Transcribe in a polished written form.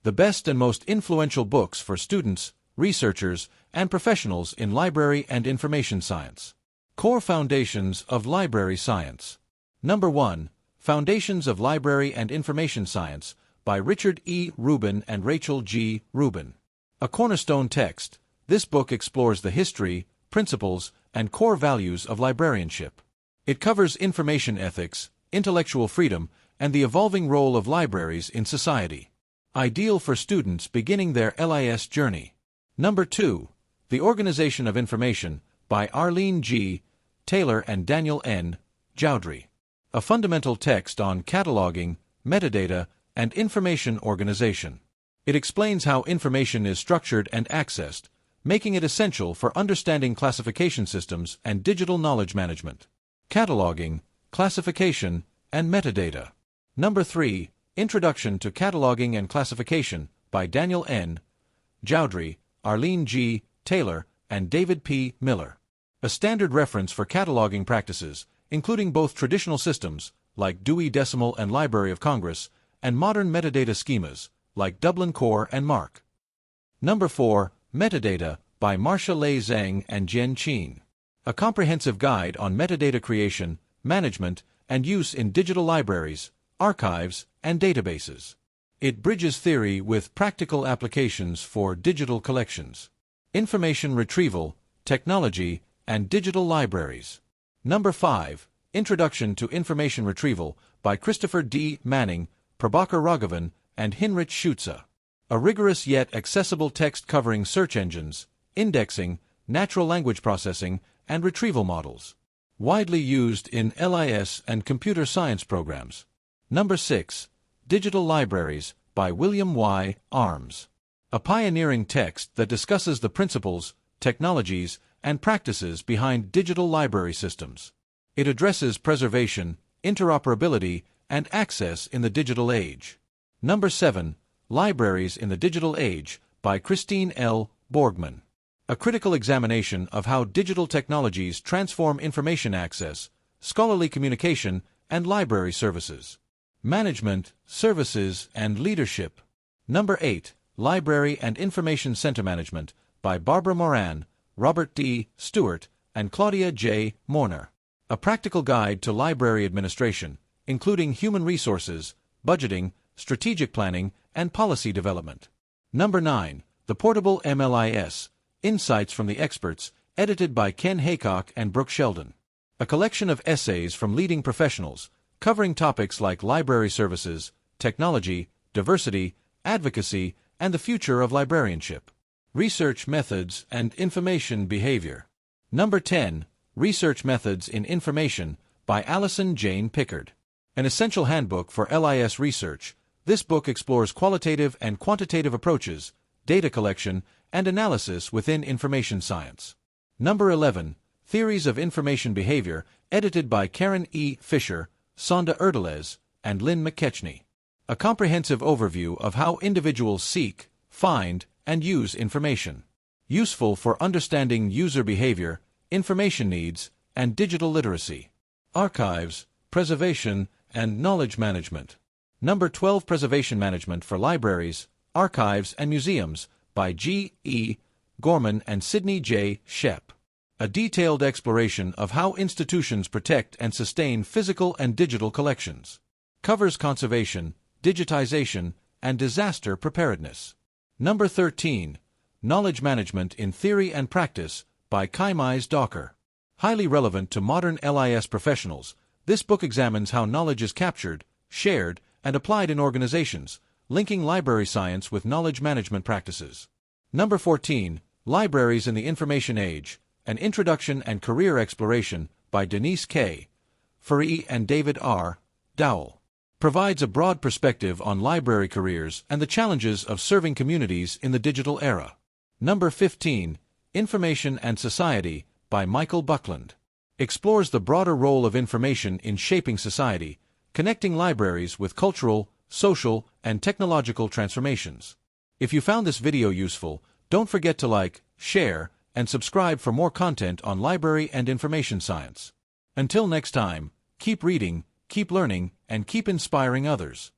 the best and most influential books for students, researchers, and professionals in library and information science. Core Foundations of Library Science. Number 1. Foundations of Library and Information Science by Richard E. Rubin and Rachel G. Rubin. A cornerstone text, this book explores the history, principles, and core values of librarianship. It covers information ethics, intellectual freedom, and the evolving role of libraries in society. Ideal for students beginning their LIS journey. Number 2. The Organization of Information by Arlene G. Taylor and Daniel N. Jowdry. A fundamental text on cataloging, metadata, and information organization. It explains how information is structured and accessed, making it essential for understanding classification systems and digital knowledge management. Cataloging, classification, and metadata. Number 3. Introduction to Cataloging and Classification by Daniel N. Jowdry, Arlene G. Taylor, and David P. Miller. A standard reference for cataloging practices, including both traditional systems, like Dewey Decimal and Library of Congress, and modern metadata schemas, like Dublin Core and MARC. Number 4. Metadata by Marcia Lei Zhang and Jen Qin. A comprehensive guide on metadata creation, management, and use in digital libraries, archives, and databases. It bridges theory with practical applications for digital collections, information retrieval, technology, and digital libraries. Number 5. Introduction to Information Retrieval by Christopher D. Manning, Prabhakar Raghavan, and Hinrich Schutze. A rigorous yet accessible text covering search engines, indexing, natural language processing, and retrieval models. Widely used in LIS and computer science programs. Number 6. Digital Libraries by William Y. Arms. A pioneering text that discusses the principles, technologies, and practices behind digital library systems. It addresses preservation, interoperability, and access in the digital age. Number 7. Libraries in the Digital Age by Christine L. Borgman. A critical examination of how digital technologies transform information access, scholarly communication, and library services. Management, Services, and Leadership. Number 8. Library and Information Center Management by Barbara Moran, Robert D. Stewart, and Claudia J. Morner. A practical guide to library administration, including human resources, budgeting, strategic planning, and policy development. Number 9. The Portable MLIS, Insights from the Experts, edited by Ken Haycock and Brooke Sheldon. A collection of essays from leading professionals, covering topics like library services, technology, diversity, advocacy, and the future of librarianship. Research Methods and Information Behavior. Number 10. Research Methods in Information by Allison Jane Pickard. An essential handbook for LIS research, this book explores qualitative and quantitative approaches, data collection, and analysis within information science. Number 11. Theories of Information Behavior, edited by Karen E. Fisher, Sonda Erdeles, and Lynn McKechnie. A comprehensive overview of how individuals seek, find, and use information. Useful for understanding user behavior, information needs, and digital literacy. Archives, Preservation, and Knowledge Management. Number 12. Preservation Management for Libraries, Archives, and Museums by G. E. Gorman and Sidney J. Shep. A detailed exploration of how institutions protect and sustain physical and digital collections. Covers conservation, digitization, and disaster preparedness. Number 13. Knowledge Management in Theory and Practice by Kaimise Docker. Highly relevant to modern LIS professionals, this book examines how knowledge is captured, shared, and applied in organizations, linking library science with knowledge management practices. Number 14. Libraries in the Information Age, An Introduction and Career Exploration by Denise K. Furey and David R. Dowell. Provides a broad perspective on library careers and the challenges of serving communities in the digital era. Number 15. Information and Society by Michael Buckland. Explores the broader role of information in shaping society, connecting libraries with cultural, social, and technological transformations. If you found this video useful, don't forget to like, share, and subscribe for more content on library and information science. Until next time, keep reading, keep learning, and keep inspiring others.